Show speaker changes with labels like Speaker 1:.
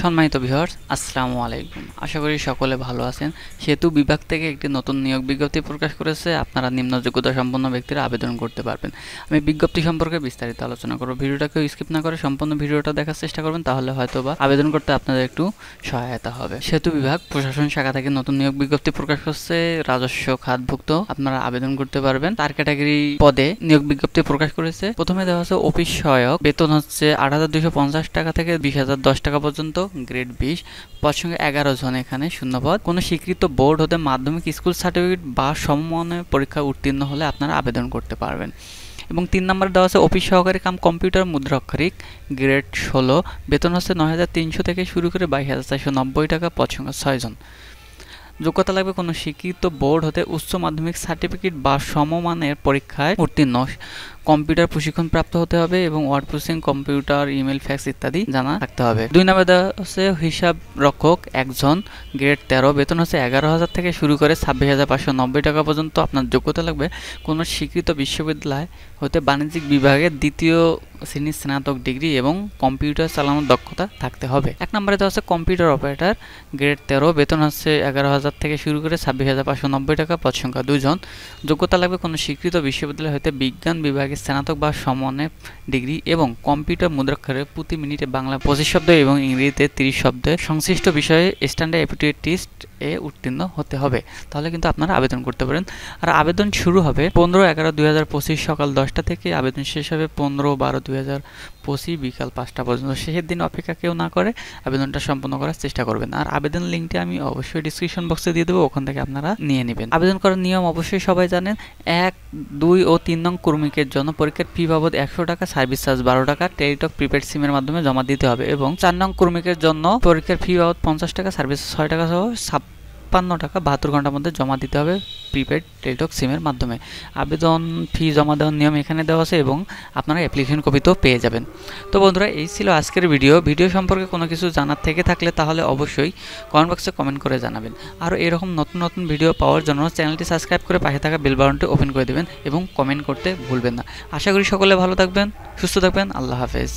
Speaker 1: সম্মানিত ভিউয়ার্স, আসসালামু আলাইকুম। আশা করি সকলে ভালো আছেন। সেতু বিভাগ থেকে একটি নতুন নিয়োগ বিজ্ঞপ্তি প্রকাশ করেছে। আপনারা নিম্ন যোগ্যতা সম্পন্ন ব্যক্তিরা আবেদন করতে পারবেন। আমি বিজ্ঞপ্তি সম্পর্কে বিস্তারিত আলোচনা করব। ভিডিওটাকে স্কিপ না করে সম্পূর্ণ ভিডিওটা দেখার চেষ্টা করবেন, তাহলে হয়তোবা আবেদন করতে আপনাদের একটু সহায়তা হবে। সেতু বিভাগ প্রশাসন শাখা থেকে নতুন নিয়োগ বিজ্ঞপ্তি প্রকাশ করছে। রাজস্ব খাতভুক্ত আপনারা আবেদন করতে পারবেন। 4 ক্যাটাগরি পদে নিয়োগ বিজ্ঞপ্তি প্রকাশ করেছে। প্রথমে দেওয়া আছে অফিস সহায়ক, বেতন হচ্ছে ৮,২৫০ টাকা থেকে ২০,০১০ টাকা পর্যন্ত, গ্রেড 20, পদ সংখ্যা 11 জন। এখানে শূন্যপদ। কোনো স্বীকৃত বোর্ড হতে মাধ্যমিক স্কুল সার্টিফিকেট বা সমমানের পরীক্ষা উত্তীর্ণ হলে আপনারা আবেদন করতে পারবেন। এবং 3 নম্বরে দেওয়া আছে অফিস সহকারী কাম কম্পিউটার মুদ্রাক্ষরিক, গ্রেড 16, বেতন হচ্ছে ৯,৩০০ থেকে শুরু করে ২২,৪৯০ টাকা, পদ সংখ্যা 6 জন। যোগ্যতা লাগবে কোনো স্বীকৃত বোর্ড হতে উচ্চ মাধ্যমিক সার্টিফিকেট বা সমমানের পরীক্ষায় উত্তীর্ণ, কম্পিউটার প্রশিক্ষণ প্রাপ্ত হতে হবে এবং word processing, computer, email, fax ইত্যাদি জানা থাকতে হবে। 2 নম্বরে দেওয়া হচ্ছে হিসাব রক্ষক 1 জন, গ্রেড 13, বেতন হচ্ছে 11,000 থেকে শুরু করে 26,590 টাকা পর্যন্ত। আপনার যোগ্যতা লাগবে কোনো স্বীকৃত বিশ্ববিদ্যালয় হতে বাণিজ্যিক বিভাগের 2য় শ্রেণীর স্নাতক ডিগ্রি এবং কম্পিউটার চালানোর দক্ষতা থাকতে হবে। 1 নম্বরে দেওয়া হচ্ছে কম্পিউটার অপারেটর, গ্রেড 13, বেতন হচ্ছে 11,000 থেকে শুরু করে 26,590 টাকা, পদ সংখ্যা 2 জন। যোগ্যতা লাগবে কোনো স্বীকৃত বিশ্ববিদ্যালয় হতে বিজ্ঞান বিভাগে স্নাতক বা সমমানের ডিগ্রি এবং কম্পিউটার মুদ্রাক্ষরে প্রতি মিনিটে বাংলা 25 শব্দ এবং ইংরেজিতে 30 শব্দের সংশ্লিষ্ট বিষয়ে স্ট্যান্ডার্ড অ্যাপটিটিউড টেস্ট এ উত্তীর্ণ হতে হবে। তাহলে কিন্তু আপনারা আবেদন করতে পারেন। আর আবেদন শুরু হবে 15/11/2025 সকাল 10টা থেকে, আবেদন শেষ হবে 15/12/2025 বিকাল 5টা পর্যন্ত। শেষের দিন অপেক্ষা কেউ না করে আবেদনটা সম্পন্ন করার চেষ্টা করবেন। আর আবেদন লিঙ্কটি আমি অবশ্যই ডিসক্রিপশন বক্সে দিয়ে দেবো, ওখান থেকে আপনারা নিয়ে নেবেন। আবেদন করার নিয়ম অবশ্যই সবাই জানেন। 1, 2 ও 3 নং কর্মীকের জন্য পরীক্ষার ফি বাবদ 100 টাকা, সার্ভিস চার্জ 12 টাকা টেলিটক প্রিপেড সিমের মাধ্যমে জমা দিতে হবে। এবং 4 নং কর্মীকের জন্য পরীক্ষার ফি বাবদ 50 টাকা, সার্ভিস 6 টাকা সহ 56 টাকা 72 ঘন্টার মধ্যে জমা দিতে হবে প্রিপেড টেলিটক সিমের মাধ্যমে। আবেদন ফি জমা দেওয়ার নিয়ম এখানে দেওয়া আছে এবং আপনারা অ্যাপ্লিকেশন কপি তো পেয়ে যাবেন। তো বন্ধুরা, এই ছিল আজকের ভিডিও সম্পর্কে কোনো কিছু জানার থেকে থাকলে তাহলে অবশ্যই কমেন্ট বক্সে কমেন্ট করে জানাবেন। আর এরকম নতুন নতুন ভিডিও পাওয়ার জন্য চ্যানেলটি সাবস্ক্রাইব করে পাশে থাকা বেল বাটনটি ওপেন করে দেবেন এবং কমেন্ট করতে ভুলবেন না। আশা করি সকলে ভালো থাকবেন, সুস্থ থাকবেন। আল্লাহ হাফেজ।